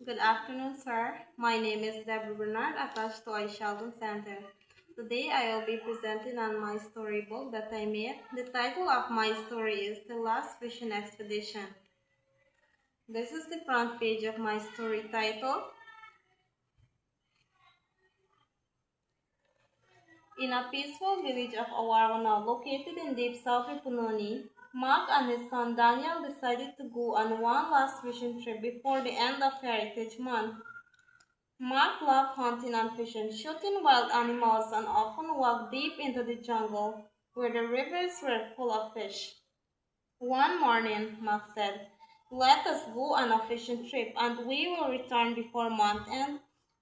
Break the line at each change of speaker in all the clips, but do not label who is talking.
Good afternoon, sir. My name is Deborah Bernard, attached to Sheldon Center. Today I will be presenting on my storybook that I made. The title of my story is The Last Fishing Expedition. This is the front page of my story title. In a peaceful village of Awarwana, located in deep southern Punoni, Mark and his son Daniel decided to go on one last fishing trip before the end of Heritage Month. Mark loved hunting and fishing, shooting wild animals, and often walked deep into the jungle where the rivers were full of fish. One morning, Mark said, "Let us go on a fishing trip, and we will return before month end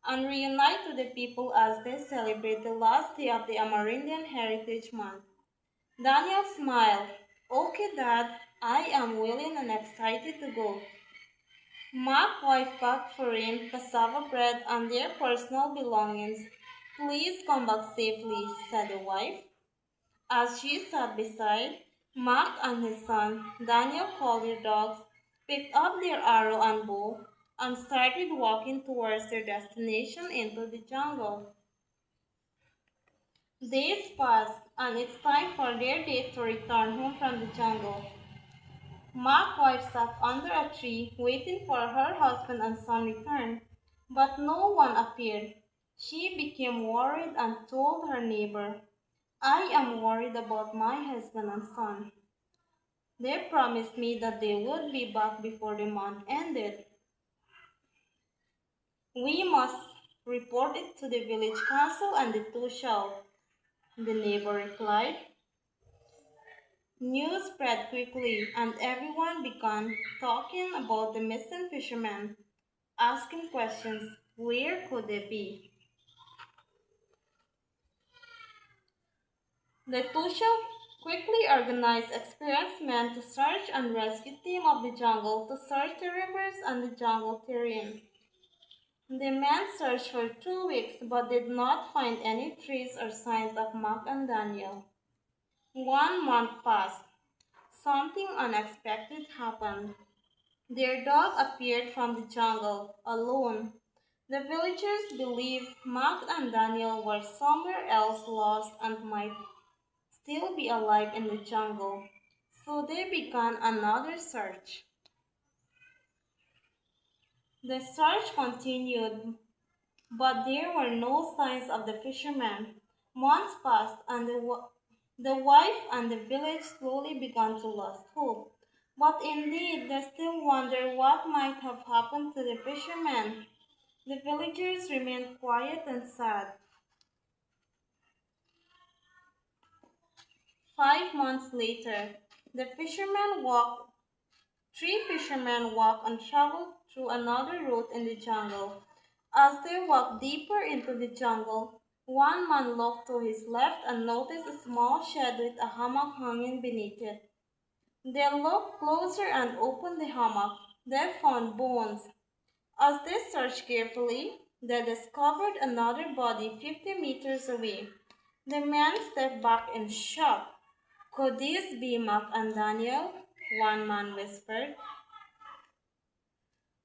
and reunite with the people as they celebrate the last day of the Amerindian Heritage Month." Daniel smiled. "Okay, Dad, I am willing and excited to go." Mark wife packed for him cassava bread and their personal belongings. "Please come back safely," said the wife. As she sat beside Mark and his son, Daniel called their dogs, picked up their arrow and bow, and started walking towards their destination into the jungle. Days passed, and it's time for their day to return home from the jungle. Mark's wife sat under a tree waiting for her husband and son return, but no one appeared. She became worried and told her neighbor, "I am worried about my husband and son. They promised me that they would be back before the month ended. We must report it to the village council and the two shall," the neighbor replied. News spread quickly, and everyone began talking about the missing fishermen, asking questions. Where could they be? The Tusha quickly organized experienced men to search and rescue team of the jungle to search the rivers and the jungle terrain. The men searched for 2 weeks but did not find any trace or signs of Mark and Daniel. 1 month passed. Something unexpected happened. Their dog appeared from the jungle, alone. The villagers believed Mark and Daniel were somewhere else lost and might still be alive in the jungle, so they began another search. The search continued, but there were no signs of the fishermen. Months passed, and the wife and the village slowly began to lose hope. But indeed, they still wondered what might have happened to the fishermen. The villagers remained quiet and sad. 5 months later, the fishermen walked. Three fishermen walked and traveled through another route in the jungle. As they walked deeper into the jungle, one man looked to his left and noticed a small shed with a hammock hanging beneath it. They looked closer and opened the hammock. They found bones. As they searched carefully, they discovered another body 50 meters away. The men stepped back in shock. "Could this be Mark and Daniel?" one man whispered.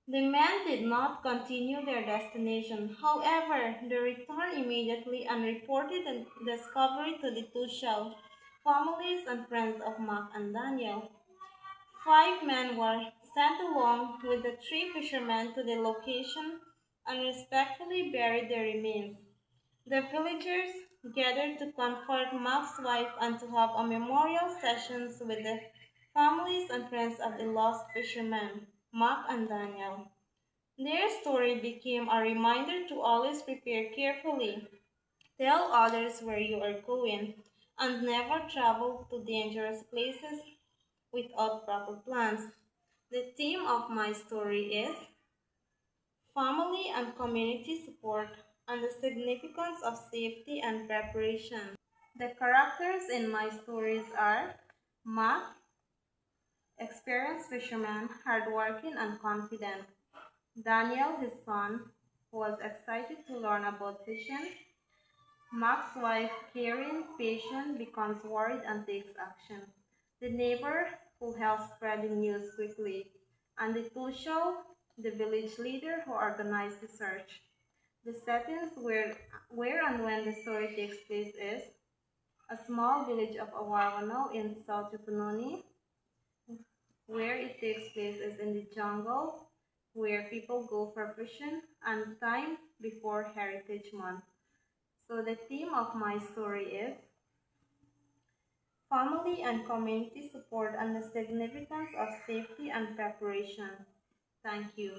The men did not continue their destination. However, they returned immediately and reported the discovery to the two Tushel families and friends of Mark and Daniel. 5 men were sent along with the three fishermen to the location and respectfully buried their remains. The villagers gathered to comfort Mark's wife and to have a memorial sessions with the families and friends of the lost fishermen, Mark and Daniel. Their story became a reminder to always prepare carefully, tell others where you are going, and never travel to dangerous places without proper plans. The theme of my story is family and community support and the significance of safety and preparation. The characters in my stories are Mark, experienced fisherman, hardworking and confident. Daniel, his son, who was excited to learn about fishing. Mark's wife, caring, patient, becomes worried and takes action. The neighbor, who helps spreading news quickly. And the Tushel, the village leader who organized the search. The settings where and when the story takes place is a small village of Awarwano in South Yupununi. Where it takes place is in the jungle, where people go for fishing, and time before Heritage Month. So the theme of my story is family and community support and the significance of safety and preparation. Thank you.